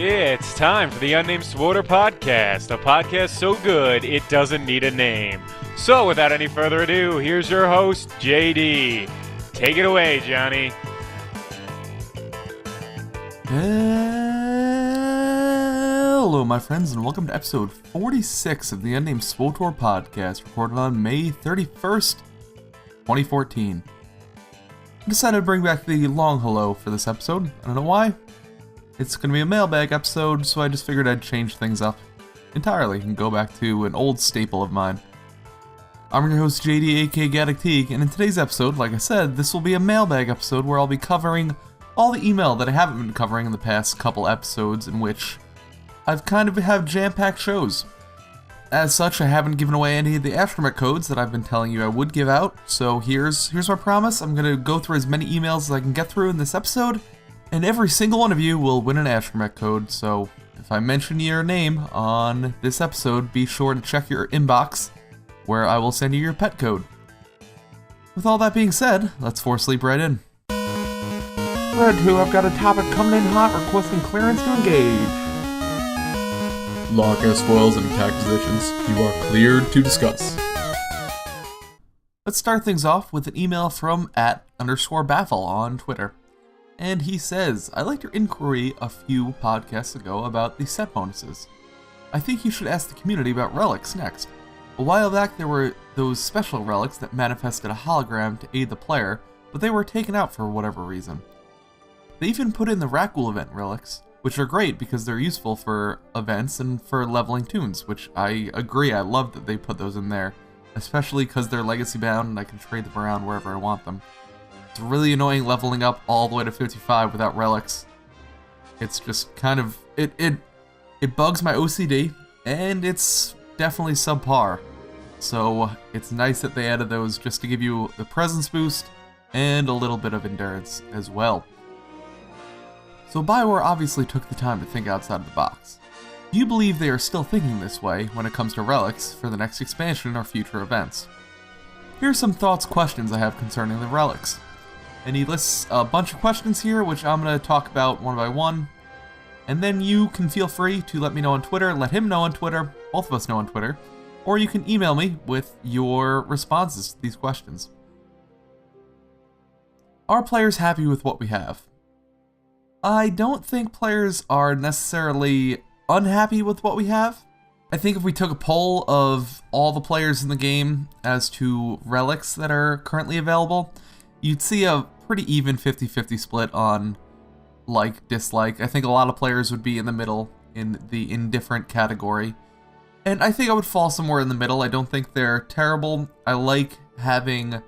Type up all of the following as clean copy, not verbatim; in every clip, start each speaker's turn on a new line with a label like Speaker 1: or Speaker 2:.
Speaker 1: It's time for the Unnamed SWTOR Podcast, a podcast so good it doesn't need a name. So without any further ado, here's your host, JD. Take it away, Johnny.
Speaker 2: Hello, my friends, and welcome to episode 46 of the Unnamed SWTOR Podcast, recorded on May 31st, 2014. I decided to bring back the long hello for this episode. I don't know why. It's going to be a mailbag episode, so I just figured I'd change things up entirely and go back to an old staple of mine. I'm your host, JD, aka Gaddick, and in today's episode, like I said, this will be a mailbag episode where I'll be covering all the email that I haven't been covering in the past couple episodes, in which I've kind of have jam-packed shows. As such, I haven't given away any of the Astromech codes that I've been telling you I would give out, so here's my promise. I'm going to go through as many emails as I can get through in this episode, and every single one of you will win an Astromech code, so if I mention your name on this episode, be sure to check your inbox, where I will send you your pet code. With all that being said, let's force leap right in. Red 2, I've got a topic coming in hot requesting clearance to engage.
Speaker 3: Lock S-foils and attack positions. You are cleared to discuss.
Speaker 2: Let's start things off with an email from @_baffle on Twitter. And he says, I liked your inquiry a few podcasts ago about the set bonuses. I think you should ask the community about relics next. A while back there were those special relics that manifested a hologram to aid the player, but they were taken out for whatever reason. They even put in the Rakghoul event relics, which are great because they're useful for events and for leveling tunes, which I agree, I love that they put those in there, especially because they're legacy bound and I can trade them around wherever I want them. It's really annoying leveling up all the way to 55 without relics. It's just kind of, it bugs my OCD, and it's definitely subpar. So it's nice that they added those just to give you the presence boost and a little bit of endurance as well. So BioWare obviously took the time to think outside of the box. Do you believe they are still thinking this way when it comes to relics for the next expansion or future events? Here are some questions I have concerning the relics. And he lists a bunch of questions here, which I'm going to talk about one by one. And then you can feel free to let me know on Twitter, let him know on Twitter, both of us know on Twitter, or you can email me with your responses to these questions. Are players happy with what we have? I don't think players are necessarily unhappy with what we have. I think if we took a poll of all the players in the game as to relics that are currently available, you'd see a pretty even 50-50 split on like, dislike. I think a lot of players would be in the middle in the indifferent category. And I think I would fall somewhere in the middle. I don't think they're terrible. I like having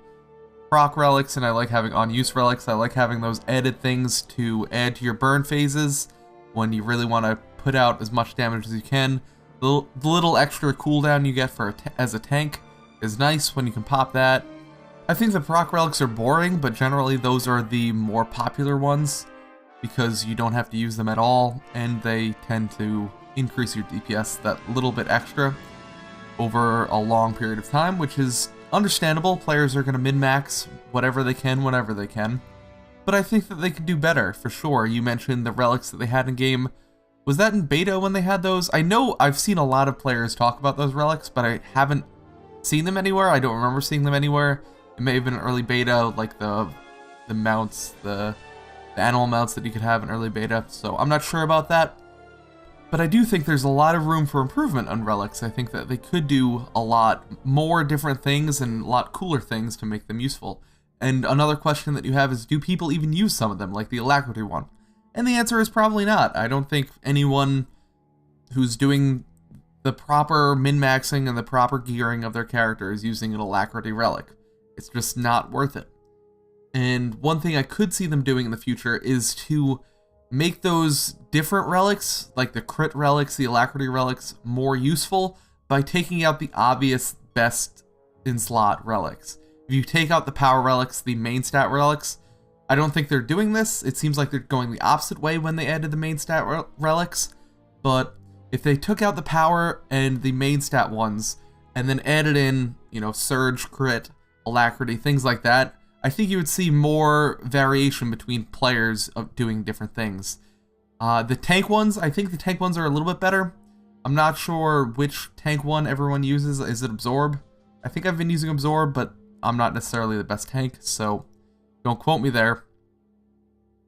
Speaker 2: proc relics and I like having on-use relics. I like having those added things to add to your burn phases when you really want to put out as much damage as you can. The little extra cooldown you get for as a tank is nice when you can pop that. I think the proc relics are boring, but generally those are the more popular ones because you don't have to use them at all, and they tend to increase your DPS that little bit extra over a long period of time, which is understandable. Players are going to min-max whatever they can, whenever they can. But I think that they could do better, for sure. You mentioned the relics that they had in game. Was that in beta when they had those? I know I've seen a lot of players talk about those relics, but I haven't seen them anywhere. I don't remember seeing them anywhere. It may have been an early beta, like the mounts, the animal mounts that you could have in early beta, so I'm not sure about that. But I do think there's a lot of room for improvement on relics. I think that they could do a lot more different things and a lot cooler things to make them useful. And another question that you have is, do people even use some of them, like the Alacrity one? And the answer is probably not. I don't think anyone who's doing the proper min-maxing and the proper gearing of their character is using an Alacrity relic. It's just not worth it. And one thing I could see them doing in the future is to make those different relics, like the crit relics, the Alacrity relics, more useful by taking out the obvious best in slot relics. If you take out the power relics, the main stat relics, I don't think they're doing this. It seems like they're going the opposite way when they added the main stat relics, but if they took out the power and the main stat ones, and then added in, surge, crit, Alacrity, things like that, I think you would see more variation between players of doing different things. The tank ones, I think the tank ones are a little bit better. I'm not sure which tank one everyone uses. Is it Absorb? I think I've been using Absorb, but I'm not necessarily the best tank, so don't quote me there.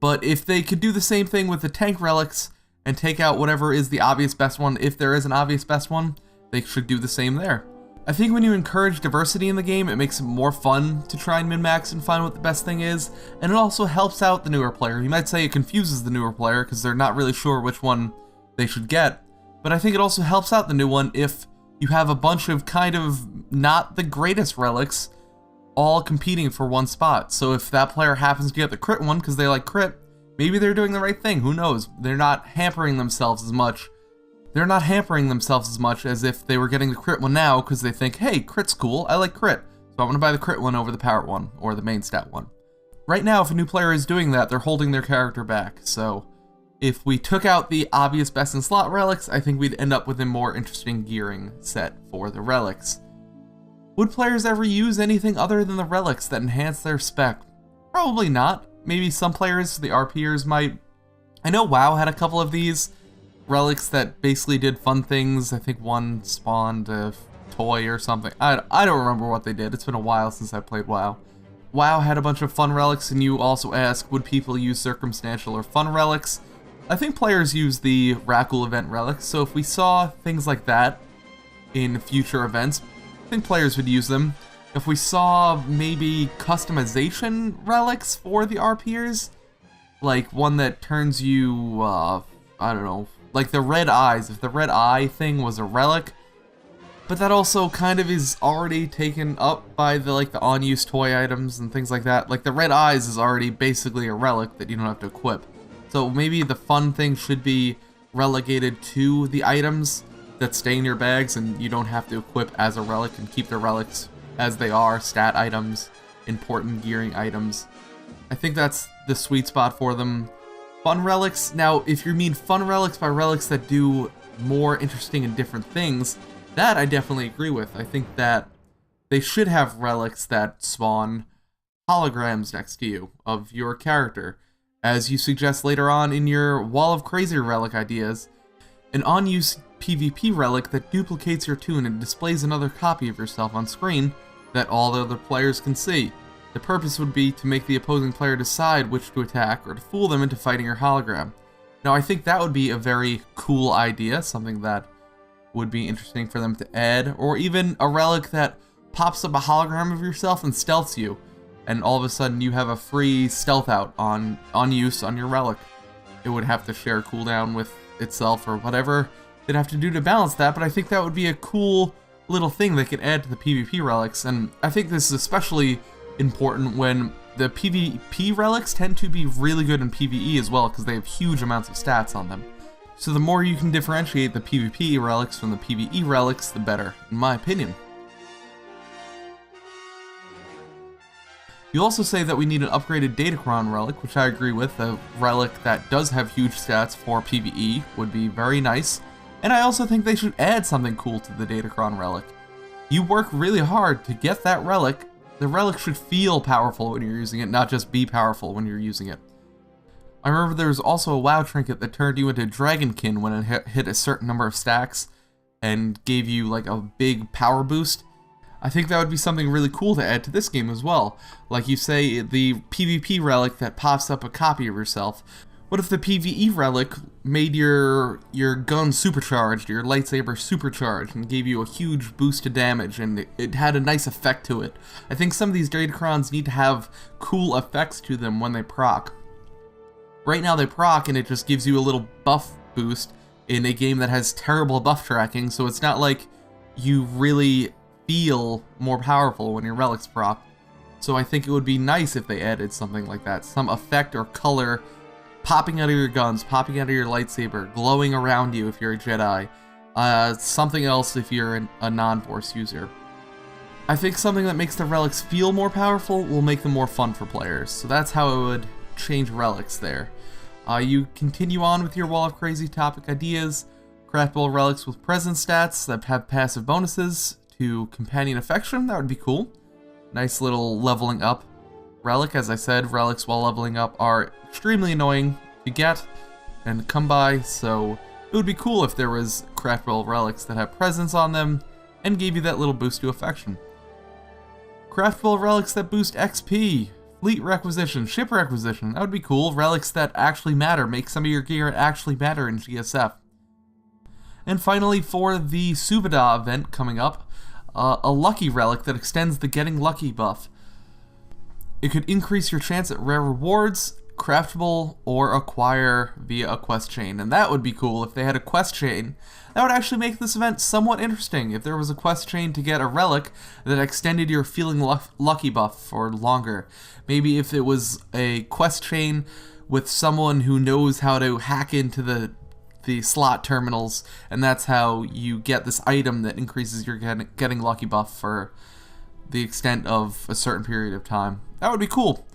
Speaker 2: But if they could do the same thing with the tank relics and take out whatever is the obvious best one, if there is an obvious best one, they should do the same there. I think when you encourage diversity in the game, it makes it more fun to try and min-max and find what the best thing is, and it also helps out the newer player. You might say it confuses the newer player because they're not really sure which one they should get, but I think it also helps out the new one if you have a bunch of kind of not the greatest relics all competing for one spot. So if that player happens to get the crit one because they like crit, maybe they're doing the right thing, who knows? They're not hampering themselves as much. They're not hampering themselves as much as if they were getting the crit one now because they think, hey, crit's cool, I like crit, so I'm going to buy the crit one over the power one, or the main stat one. Right now, if a new player is doing that, they're holding their character back, so if we took out the obvious best in slot relics, I think we'd end up with a more interesting gearing set for the relics. Would players ever use anything other than the relics that enhance their spec? Probably not. Maybe some players, the RPers, might. I know WoW had a couple of these relics that basically did fun things. I think one spawned a toy or something. I don't remember what they did. It's been a while since I played WoW. WoW had a bunch of fun relics, and you also ask, would people use circumstantial or fun relics? I think players use the Rackle event relics, so if we saw things like that in future events, I think players would use them. If we saw maybe customization relics for the RPers, like one that turns you, I don't know, like the red eyes, if the red eye thing was a relic, but that also kind of is already taken up by the on-use toy items and things like that. Like the red eyes is already basically a relic that you don't have to equip. So maybe the fun thing should be relegated to the items that stay in your bags and you don't have to equip as a relic, and keep the relics as they are, stat items, important gearing items. I think that's the sweet spot for them. Fun relics, now if you mean fun relics by relics that do more interesting and different things, that I definitely agree with. I think that they should have relics that spawn holograms next to you of your character. As you suggest later on in your Wall of Crazy relic ideas, an on-use PvP relic that duplicates your toon and displays another copy of yourself on screen that all the other players can see. The purpose would be to make the opposing player decide which to attack or to fool them into fighting your hologram. Now I think that would be a very cool idea, something that would be interesting for them to add, or even a relic that pops up a hologram of yourself and stealths you, and all of a sudden you have a free stealth out on use on your relic. It would have to share cooldown with itself or whatever they'd have to do to balance that, but I think that would be a cool little thing they could add to the PvP relics, and I think this is especially important when the PvP relics tend to be really good in PvE as well because they have huge amounts of stats on them. So the more you can differentiate the PvP relics from the PvE relics, the better, in my opinion. You also say that we need an upgraded Datacron relic, which I agree with. A relic that does have huge stats for PvE would be very nice. And I also think they should add something cool to the Datacron relic. You work really hard to get that relic. The relic should feel powerful when you're using it, not just be powerful when you're using it. I remember there was also a WoW trinket that turned you into Dragonkin when it hit a certain number of stacks and gave you like a big power boost. I think that would be something really cool to add to this game as well. Like you say, the PvP relic that pops up a copy of yourself. What if the PvE relic made your gun supercharged, your lightsaber supercharged, and gave you a huge boost to damage, and it had a nice effect to it? I think some of these Datacrons need to have cool effects to them when they proc. Right now they proc and it just gives you a little buff boost in a game that has terrible buff tracking, so it's not like you really feel more powerful when your relics proc. So I think it would be nice if they added something like that, some effect or color popping out of your guns, popping out of your lightsaber, glowing around you if you're a Jedi, something else if you're a non-Force user. I think something that makes the relics feel more powerful will make them more fun for players, so that's how I would change relics there. You continue on with your Wall of Crazy topic ideas, craftable relics with presence stats that have passive bonuses to companion affection, that would be cool. Nice little leveling up relic. As I said, relics while leveling up are extremely annoying to get. and come by, so it would be cool if there was craftable relics that have presents on them and gave you that little boost to affection. Craftable relics that boost XP, fleet requisition, ship requisition, that would be cool. Relics that actually matter, make some of your gear actually matter in GSF. And finally, for the SWTOR event coming up, a lucky relic that extends the Getting Lucky buff. It could increase your chance at rare rewards, craftable, or acquire via a quest chain. And that would be cool if they had a quest chain. That would actually make this event somewhat interesting if there was a quest chain to get a relic that extended your feeling lucky buff for longer. Maybe if it was a quest chain with someone who knows how to hack into the slot terminals, and that's how you get this item that increases your getting lucky buff for the extent of a certain period of time. That would be cool.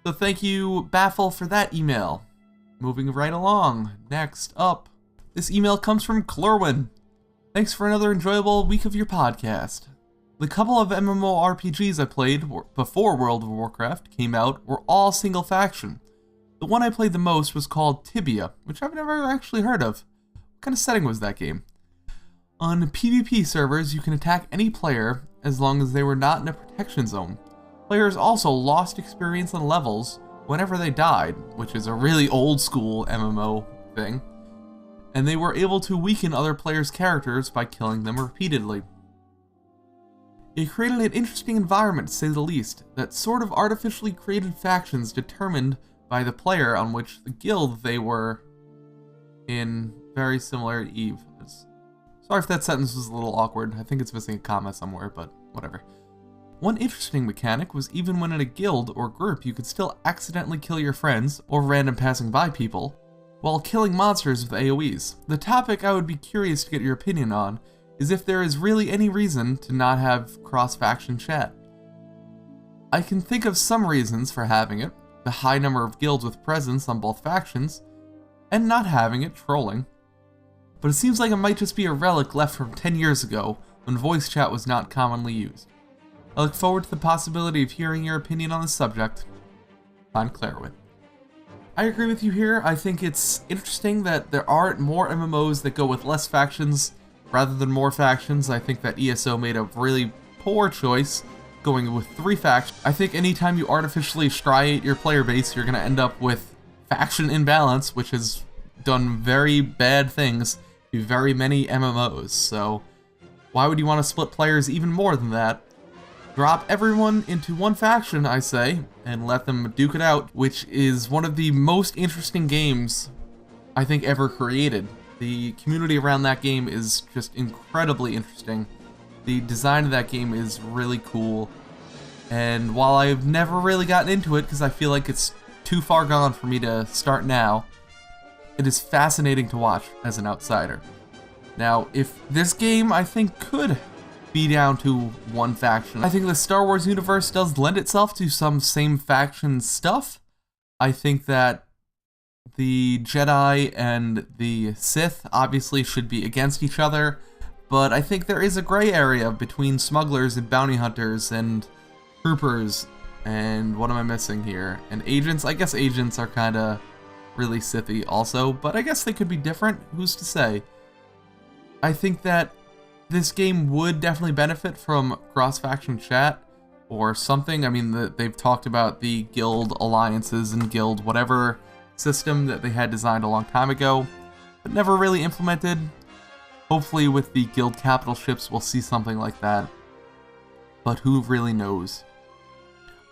Speaker 2: So thank you, Baffle, for that email. Moving right along. Next up, this email comes from Clorwin. Thanks for another enjoyable week of your podcast. The couple of MMORPGs I played before World of Warcraft came out were all single faction. The one I played the most was called Tibia, which I've never actually heard of. What kind of setting was that game? On PvP servers, you can attack any player as long as they were not in a protection zone. Players also lost experience and levels whenever they died, which is a really old school MMO thing, and they were able to weaken other players' characters by killing them repeatedly. It created an interesting environment, to say the least, that sort of artificially created factions determined by the player on which the guild they were in, very similar to Eve. Sorry if that sentence was a little awkward. I think it's missing a comma somewhere, but whatever. One interesting mechanic was even when in a guild or group you could still accidentally kill your friends or random passing by people while killing monsters with AoEs. The topic I would be curious to get your opinion on is if there is really any reason to not have cross-faction chat. I can think of some reasons for having it, the high number of guilds with presence on both factions, and not having it, trolling. But it seems like it might just be a relic left from 10 years ago when voice chat was not commonly used. I look forward to the possibility of hearing your opinion on the subject. On Clairwood. I agree with you here. I think it's interesting that there aren't more MMOs that go with less factions rather than more factions. I think that ESO made a really poor choice going with 3 factions. I think anytime you artificially striate your player base, you're going to end up with faction imbalance, which has done very bad things to very many MMOs. So why would you want to split players even more than that? Drop everyone into one faction, I say, and let them duke it out, which is one of the most interesting games I think ever created. The community around that game is just incredibly interesting. The design of that game is really cool, and while I've never really gotten into it because I feel like it's too far gone for me to start now, it is fascinating to watch as an outsider. Now, if this game, I think, could be down to one faction, I think the Star Wars universe does lend itself to some same faction stuff. I think that the Jedi and the Sith obviously should be against each other, but I think there is a gray area between smugglers and bounty hunters and troopers, and what am I missing here? And agents? I guess agents are kind of really Sithy also, but I guess they could be different, who's to say? I think that this game would definitely benefit from cross-faction chat or something. I mean, they've talked about the guild alliances and guild whatever system that they had designed a long time ago, but never really implemented. Hopefully with the guild capital ships we'll see something like that, but who really knows?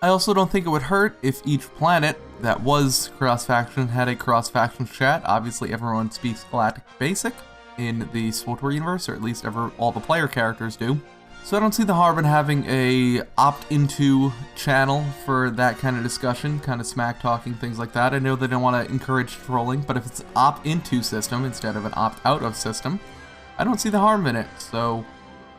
Speaker 2: I also don't think it would hurt if each planet that was cross-faction had a cross-faction chat. Obviously everyone speaks Galactic Basic in the SWTOR universe, or at least all the player characters do. So I don't see the harm in having a opt-into channel for that kind of discussion, kind of smack-talking, things like that. I know they don't want to encourage trolling, but if it's an opt-into system instead of an opt-out of system, I don't see the harm in it. So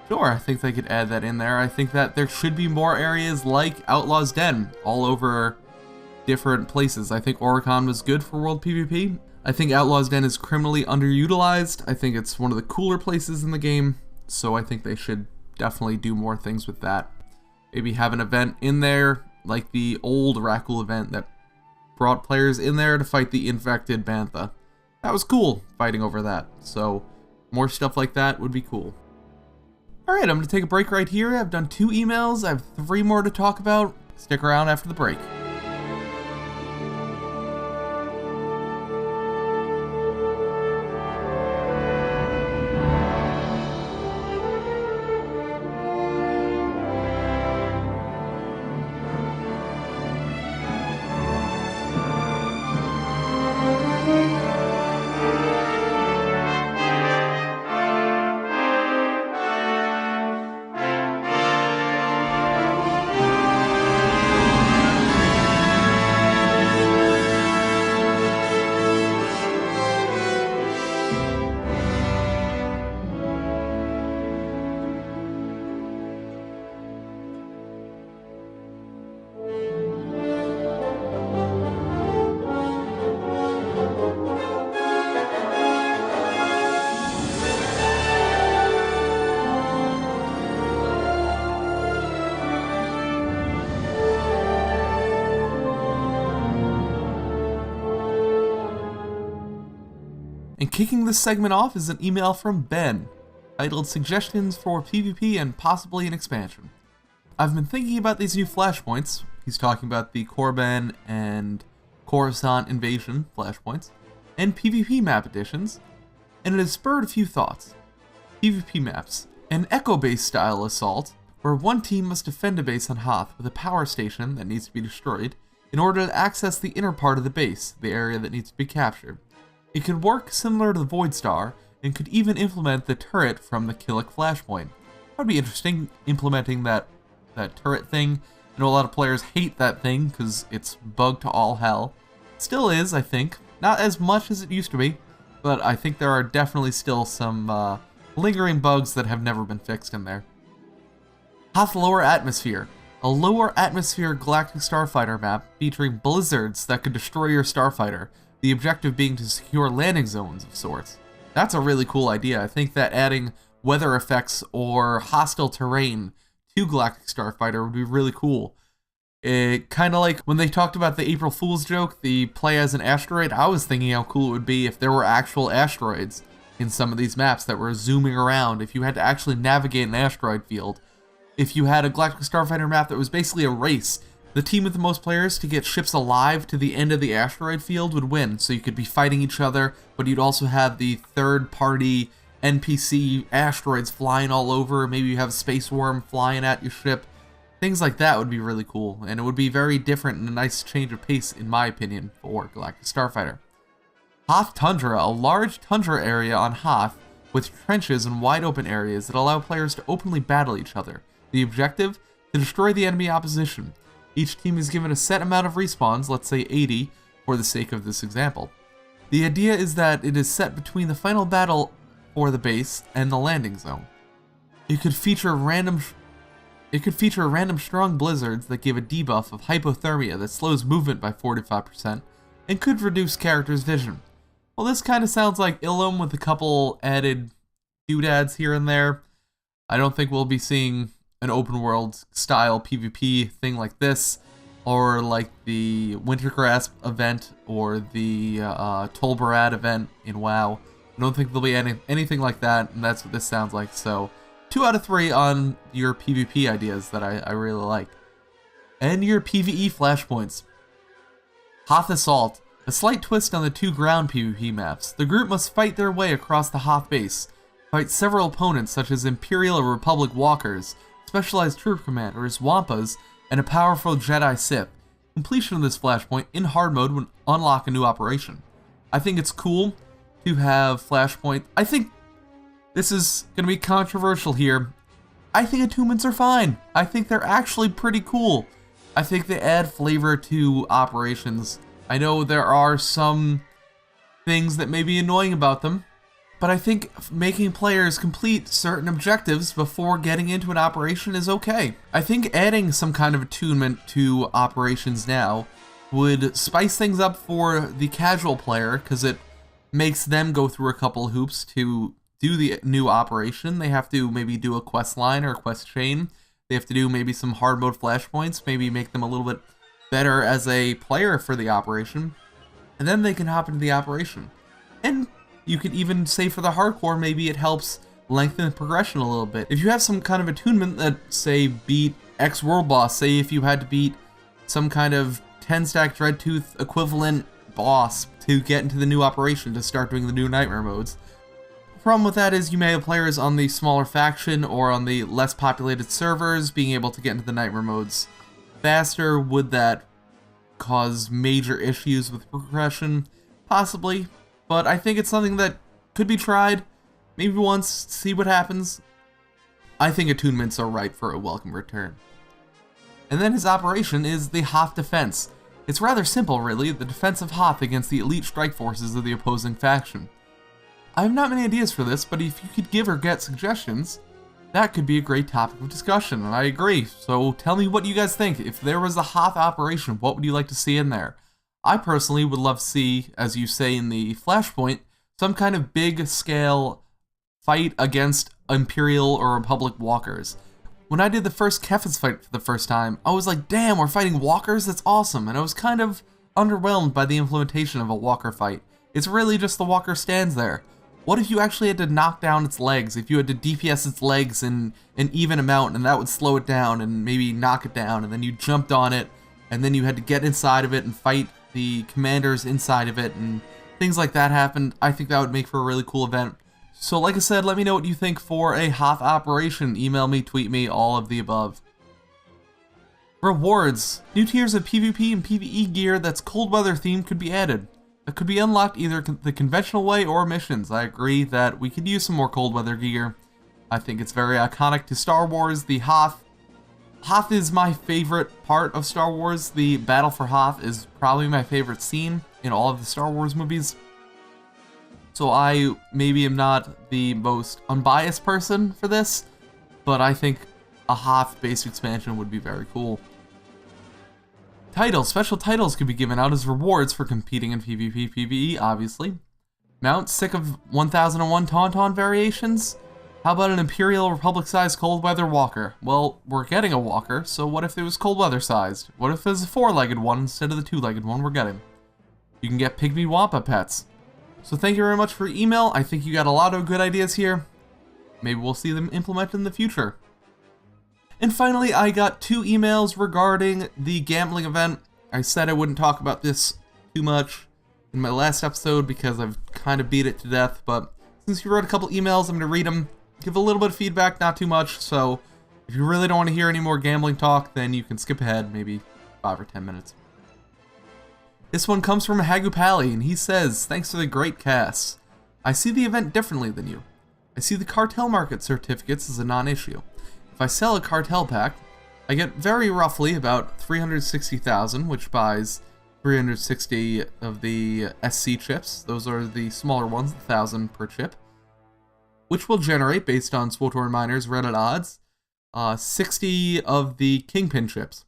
Speaker 2: sure, I think they could add that in there. I think that there should be more areas like Outlaw's Den all over different places. I think Oricon was good for World PvP. I think Outlaw's Den is criminally underutilized. I think it's one of the cooler places in the game, so I think they should definitely do more things with that. Maybe have an event in there, like the old Rakul event that brought players in there to fight the infected bantha. That was cool, fighting over that. So more stuff like that would be cool. Alright, I'm going to take a break right here. I've done 2 emails. I have 3 more to talk about. Stick around after the break. And kicking this segment off is an email from Ben, titled Suggestions for PvP and Possibly an Expansion. I've been thinking about these new flashpoints. He's talking about the Korben and Coruscant Invasion flashpoints, and PvP map additions, and it has spurred a few thoughts. PvP maps. An echo-based style assault, where one team must defend a base on Hoth with a power station that needs to be destroyed in order to access the inner part of the base, the area that needs to be captured. It could work similar to the Void Star, and could even implement the turret from the Killik flashpoint. That would be interesting, implementing that turret thing. I know a lot of players hate that thing, because it's bugged to all hell. Still is, I think. Not as much as it used to be, but I think there are definitely still some lingering bugs that have never been fixed in there. Hoth Lower Atmosphere. A lower atmosphere galactic starfighter map featuring blizzards that could destroy your starfighter. The objective being to secure landing zones of sorts. That's a really cool idea. I think that adding weather effects or hostile terrain to Galactic Starfighter would be really cool. It kind of like when they talked about the April Fool's joke, the play as an asteroid. I was thinking how cool it would be if there were actual asteroids in some of these maps that were zooming around. If you had to actually navigate an asteroid field. If you had a Galactic Starfighter map that was basically a race. The team with the most players to get ships alive to the end of the asteroid field would win, so you could be fighting each other, but you'd also have the third-party NPC asteroids flying all over. Maybe you have a space worm flying at your ship. Things like that would be really cool, and it would be very different and a nice change of pace, in my opinion, for Galactic Starfighter. Hoth Tundra, a large tundra area on Hoth with trenches and wide open areas that allow players to openly battle each other. The objective? To destroy the enemy opposition. Each team is given a set amount of respawns, let's say 80, for the sake of this example. The idea is that it is set between the final battle for the base and the landing zone. It could feature random strong blizzards that give a debuff of hypothermia that slows movement by 45% and could reduce characters' vision. Well, this kind of sounds like Ilum with a couple added doodads here and there. I don't think we'll be seeing an open world style PvP thing like this, or like the Wintergrass event or the Tolbarad event in WoW. I don't think there'll be anything like that, and that's what this sounds like. So 2 out of 3 on your PvP ideas that I really like. And your PvE flashpoints. Hoth Assault. A slight twist on the 2 ground PvP maps. The group must fight their way across the Hoth base. Fight several opponents such as Imperial or Republic Walkers, specialized troop commanders, Wampas, and a powerful Jedi Sith. Completion of this flashpoint in hard mode would unlock a new operation. I think it's cool to have flashpoint. I think this is going to be controversial here. I think attunements are fine. I think they're actually pretty cool. I think they add flavor to operations. I know there are some things that may be annoying about them, but I think making players complete certain objectives before getting into an operation is okay. I think adding some kind of attunement to operations now would spice things up for the casual player, because it makes them go through a couple hoops to do the new operation. They have to maybe do a quest line or a quest chain. They have to do maybe some hard mode flashpoints, maybe make them a little bit better as a player for the operation, and then they can hop into the operation. And you could even say for the hardcore, maybe it helps lengthen the progression a little bit. If you have some kind of attunement that, say, beat X world boss, say if you had to beat some kind of 10-stack Dreadtooth equivalent boss to get into the new operation to start doing the new nightmare modes. The problem with that is you may have players on the smaller faction or on the less populated servers being able to get into the nightmare modes faster. Would that cause major issues with progression? Possibly, but I think it's something that could be tried, maybe once, see what happens. I think attunements are ripe for a welcome return. And then his operation is the Hoth Defense. It's rather simple, really, the defense of Hoth against the elite strike forces of the opposing faction. I have not many ideas for this, but if you could give or get suggestions, that could be a great topic of discussion, and I agree. So tell me what you guys think. If there was a Hoth operation, what would you like to see in there? I personally would love to see, as you say in the Flashpoint, some kind of big-scale fight against Imperial or Republic walkers. When I did the first Kefis fight for the first time, I was like, damn, we're fighting walkers? That's awesome. And I was kind of underwhelmed by the implementation of a walker fight. It's really just the walker stands there. What if you actually had to knock down its legs? If you had to DPS its legs in an even amount, and that would slow it down and maybe knock it down, and then you jumped on it, and then you had to get inside of it and fight the commanders inside of it, and things like that happened. I think that would make for a really cool event. So like I said, let me know what you think for a Hoth operation. Email me, tweet me, all of the above. Rewards. New tiers of PvP and PvE gear that's cold weather themed could be added. It could be unlocked either the conventional way or missions. I agree that we could use some more cold weather gear. I think it's very iconic to Star Wars. The Hoth is my favorite part of Star Wars. The Battle for Hoth is probably my favorite scene in all of the Star Wars movies. So I maybe am not the most unbiased person for this, but I think a Hoth-based expansion would be very cool. Titles. Special titles could be given out as rewards for competing in PvP, PvE, obviously. Mount, sick of 1001 Tauntaun variations? How about an Imperial Republic-sized cold weather walker? Well, we're getting a walker, so what if it was cold weather-sized? What if there's a 4-legged one instead of the 2-legged one we're getting? You can get Pygmy Wampa pets. So thank you very much for your email. I think you got a lot of good ideas here. Maybe we'll see them implemented in the future. And finally, I got 2 emails regarding the gambling event. I said I wouldn't talk about this too much in my last episode because I've kind of beat it to death, but since you wrote a couple emails, I'm going to read them, give a little bit of feedback, not too much, so if you really don't want to hear any more gambling talk, then you can skip ahead maybe 5 or 10 minutes. This one comes from Hagupali, and he says, thanks for the great cast. I see the event differently than you. I see the cartel market certificates as a non-issue. If I sell a cartel pack, I get very roughly about 360,000, which buys 360 of the SC chips. Those are the smaller ones, 1,000 per chip, which will generate, based on SWTOR Miners Reddit odds, 60 of the Kingpin chips.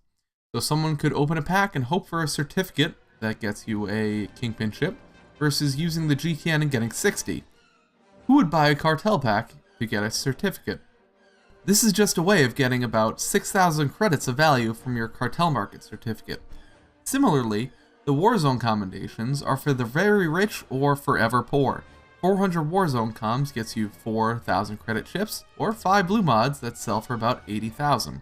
Speaker 2: So someone could open a pack and hope for a certificate that gets you a Kingpin chip, versus using the GTN and getting 60. Who would buy a cartel pack to get a certificate? This is just a way of getting about 6,000 credits of value from your cartel market certificate. Similarly, the Warzone commendations are for the very rich or forever poor. 400 Warzone comms gets you 4,000 credit chips, or 5 blue mods that sell for about 80,000.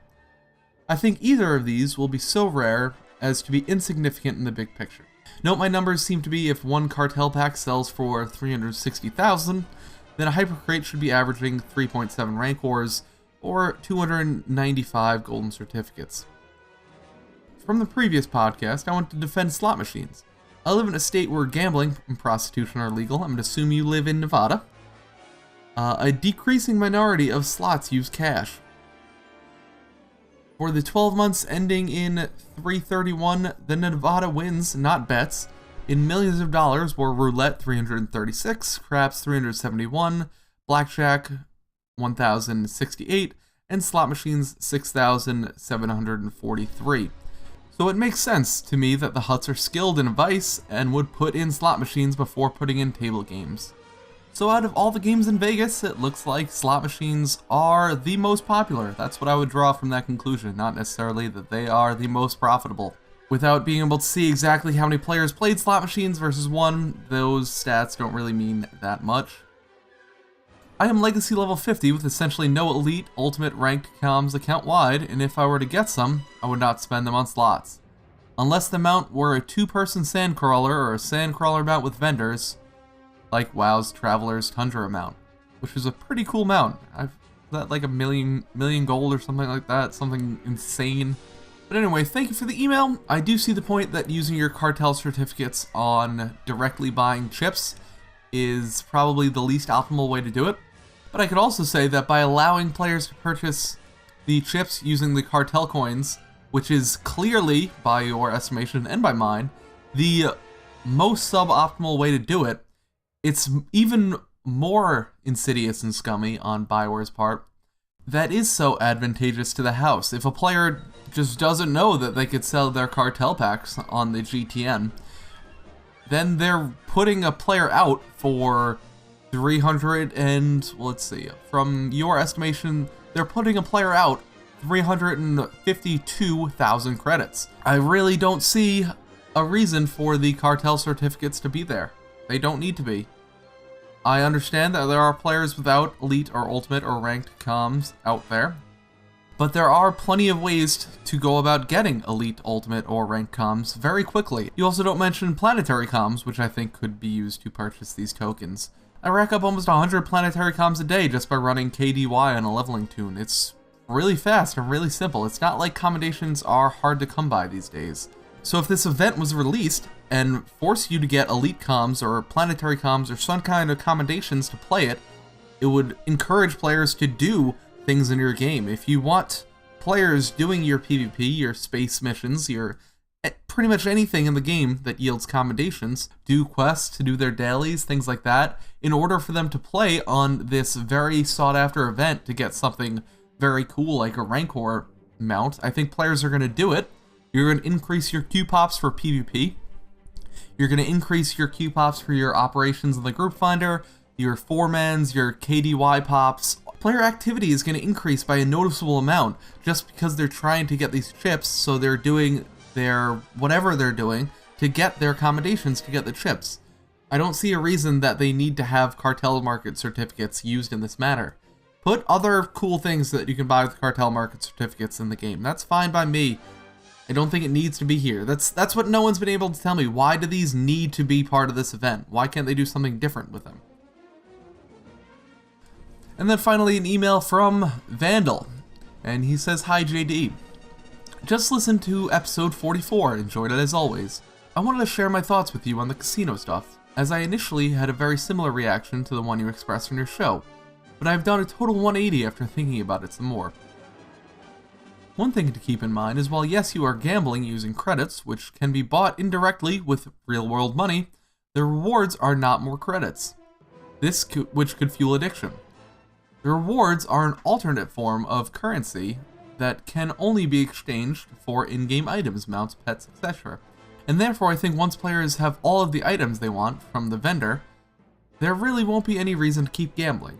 Speaker 2: I think either of these will be so rare as to be insignificant in the big picture. Note my numbers seem to be if one cartel pack sells for 360,000, then a Hypercrate should be averaging 3.7 rank wars, or 295 golden certificates. From the previous podcast, I want to defend slot machines. I live in a state where gambling and prostitution are legal. I'm going to assume you live in Nevada. A decreasing minority of slots use cash. For the 12 months ending in 3/31, the Nevada wins, not bets, in millions of dollars were roulette 336, craps 371, blackjack 1,068, and slot machines 6,743. So it makes sense to me that the Hutts are skilled in Vice and would put in slot machines before putting in table games. So out of all the games in Vegas, it looks like slot machines are the most popular. That's what I would draw from that conclusion, not necessarily that they are the most profitable. Without being able to see exactly how many players played slot machines versus one, those stats don't really mean that much. I am Legacy level 50 with essentially no elite, ultimate ranked comms account-wide, and if I were to get some, I would not spend them on slots. Unless the mount were a 2-person sandcrawler or a sandcrawler mount with vendors, like WoW's Traveler's Tundra mount, which is a pretty cool mount. I've that like a million gold or something like that, something insane. But anyway, thank you for the email. I do see the point that using your cartel certificates on directly buying chips is probably the least optimal way to do it. But I could also say that by allowing players to purchase the chips using the cartel coins, which is clearly, by your estimation and by mine, the most suboptimal way to do it, it's even more insidious and scummy on Bioware's part. That is so advantageous to the house. If a player just doesn't know that they could sell their cartel packs on the GTN, then they're putting a player out for 300 and, let's see, from your estimation, they're putting a player out 352,000 credits. I really don't see a reason for the cartel certificates to be there. They don't need to be. I understand that there are players without elite or ultimate or ranked comms out there, but there are plenty of ways to go about getting elite, ultimate, or ranked comms very quickly. You also don't mention planetary comms, which I think could be used to purchase these tokens. I rack up almost 100 planetary comms a day just by running KDY on a leveling tune. It's really fast and really simple. It's not like commendations are hard to come by these days. So if this event was released and forced you to get elite comms or planetary comms or some kind of commendations to play it, it would encourage players to do things in your game. If you want players doing your PvP, your space missions, your pretty much anything in the game that yields commendations, do quests to do their dailies, things like that, in order for them to play on this very sought after event to get something very cool like a Rancor mount, I think players are going to do it. You're going to increase your Q pops for PvP. You're going to increase your Q pops for your operations in the group finder, your 4-mans, your KDY pops. Player activity is going to increase by a noticeable amount just because they're trying to get these chips, so they're doing their whatever they're doing to get their accommodations to get the chips. I don't see a reason that they need to have cartel market certificates used in this matter. Put other cool things that you can buy with cartel market certificates in the game. That's fine by me. I don't think it needs to be here. That's what no one's been able to tell me. Why do these need to be part of this event? Why can't they do something different with them? And then finally an email from Vandal. And he says, "Hi JD. Just listened to episode 44, enjoyed it as always. I wanted to share my thoughts with you on the casino stuff, as I initially had a very similar reaction to the one you expressed in your show, but I've done a total 180 after thinking about it some more. One thing to keep in mind is while yes you are gambling using credits, which can be bought indirectly with real-world money, the rewards are not more credits, which could fuel addiction. The rewards are an alternate form of currency that can only be exchanged for in-game items, mounts, pets, etc. And therefore I think once players have all of the items they want from the vendor, there really won't be any reason to keep gambling.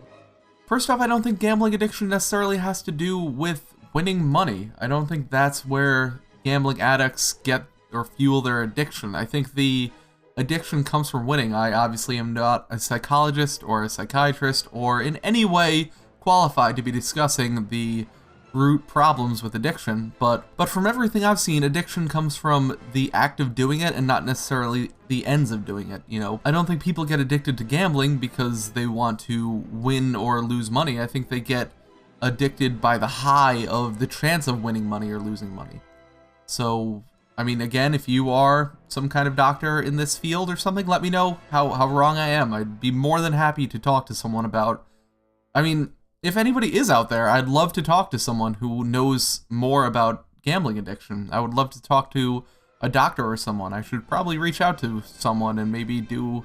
Speaker 2: First off, I don't think gambling addiction necessarily has to do with winning money. I don't think that's where gambling addicts get or fuel their addiction. I think the addiction comes from winning. I obviously am not a psychologist or a psychiatrist or in any way qualified to be discussing the root problems with addiction, but from everything I've seen, addiction comes from the act of doing it and not necessarily the ends of doing it, you know? I don't think people get addicted to gambling because they want to win or lose money. I think they get addicted by the high of the chance of winning money or losing money. So, I mean, again, if you are some kind of doctor in this field or something, let me know how wrong I am. I'd be more than happy to talk to someone about, I mean, if anybody is out there, I'd love to talk to someone who knows more about gambling addiction. I would love to talk to a doctor or someone. I should probably reach out to someone and maybe do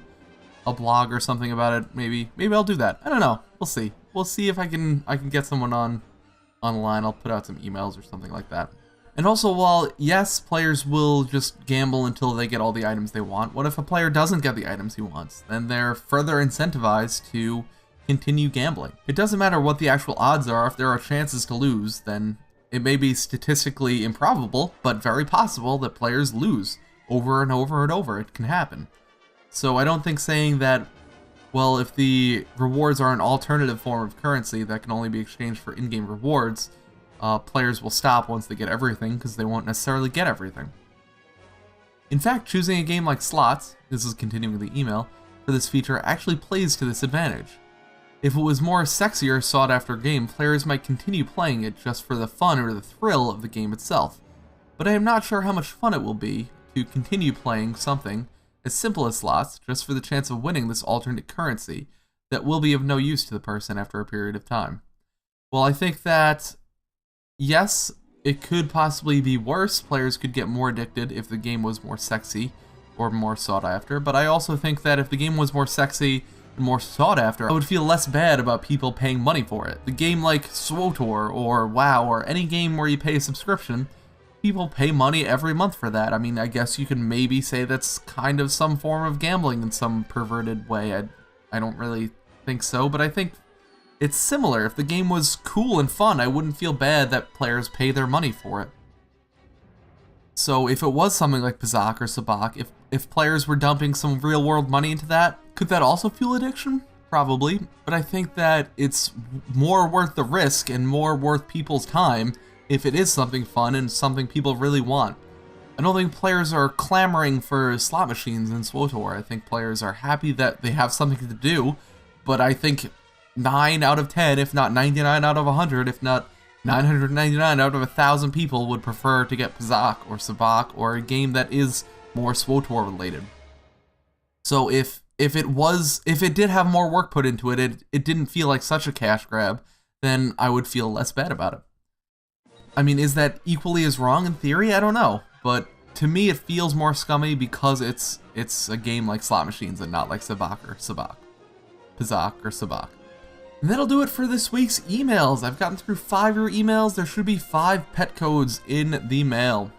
Speaker 2: a blog or something about it. Maybe I'll do that. I don't know. We'll see. We'll see if I can get someone online. I'll put out some emails or something like that. And also, while yes, players will just gamble until they get all the items they want, what if a player doesn't get the items he wants? Then they're further incentivized to continue gambling. It doesn't matter what the actual odds are. If there are chances to lose, then It may be statistically improbable, but very possible that players lose over and over and over. It can happen. So I don't think saying that, well, if the rewards are an alternative form of currency that can only be exchanged for in-game rewards, players will stop once they get everything because they won't necessarily get everything. In fact, choosing a game like slots, this is continuing the email, for this feature actually plays to this advantage. If it was more sexier, sought-after game, players might continue playing it just for the fun or the thrill of the game itself. But I am not sure how much fun it will be to continue playing something as simple as slots just for the chance of winning this alternate currency that will be of no use to the person after a period of time. Well, I think that, yes, it could possibly be worse. Players could get more addicted if the game was more sexy or more sought after, but I also think that if the game was more sexy and more sought after, I would feel less bad about people paying money for it. The game like SWTOR or WoW or any game where you pay a subscription, people pay money every month for that. I mean, I guess you can maybe say that's kind of some form of gambling in some perverted way. I don't really think so, but I think it's similar. If the game was cool and fun, I wouldn't feel bad that players pay their money for it. So if it was something like Pizak or Sabak, if players were dumping some real-world money into that, could that also fuel addiction? Probably, but I think that it's more worth the risk and more worth people's time if it is something fun and something people really want. I don't think players are clamoring for slot machines in SWTOR. I think players are happy that they have something to do, but I think 9 out of 10, if not 99 out of 100, if not 999 out of 1,000 people would prefer to get Pizak or Sabak or a game that is more SWTOR related. So if it did have more work put into it, it didn't feel like such a cash grab, then I would feel less bad about it. I mean, is that equally as wrong in theory? I don't know, but to me it feels more scummy because it's a game like slot machines and not like Pizak or Sabak. And that'll do it for this week's emails. I've gotten through 5 of your emails. There should be 5 pet codes in the mail.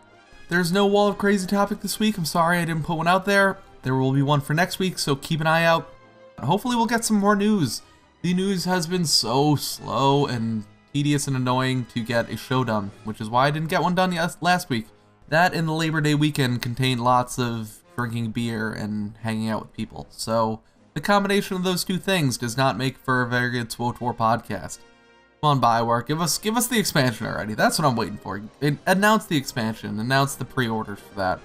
Speaker 2: There's no Wall of Crazy topic this week. I'm sorry I didn't put one out there. There will be one for next week, so keep an eye out. Hopefully we'll get some more news. The news has been so slow and tedious and annoying to get a show done, which is why I didn't get one done last week. That and the Labor Day weekend contained lots of drinking beer and hanging out with people. So the combination of those two things does not make for a very good SWTOR podcast. Come on, Bioware, give us the expansion already. That's what I'm waiting for. Announce the expansion. Announce the pre-orders for that.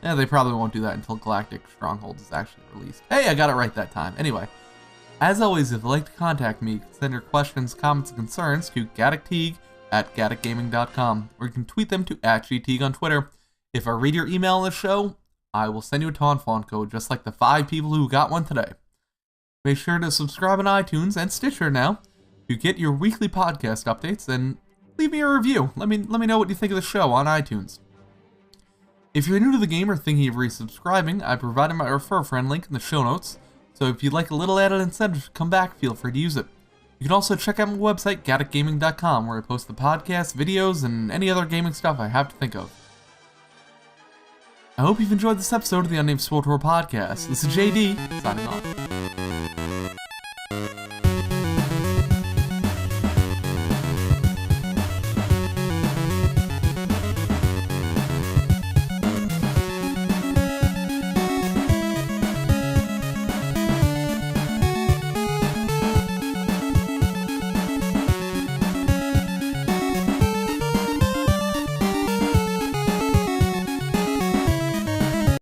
Speaker 2: Yeah, they probably won't do that until Galactic Stronghold is actually released. Hey, I got it right that time. Anyway, as always, if you'd like to contact me, send your questions, comments, and concerns to gaddockteague@gaddockgaming.com, or you can tweet them to @gteague on Twitter. If I read your email on the show, I will send you a Taunfaun code, just like the 5 people who got one today. Make sure to subscribe on iTunes and Stitcher now to get your weekly podcast updates, and leave me a review. Let me know what you think of the show on iTunes. If you're new to the game or thinking of resubscribing, I provided my refer friend link in the show notes, so if you'd like a little added incentive to come back, feel free to use it. You can also check out my website, gaddockgaming.com, where I post the podcasts, videos, and any other gaming stuff I have to think of. I hope you've enjoyed this episode of the Unnamed SWTOR Podcast. This is JD, signing off.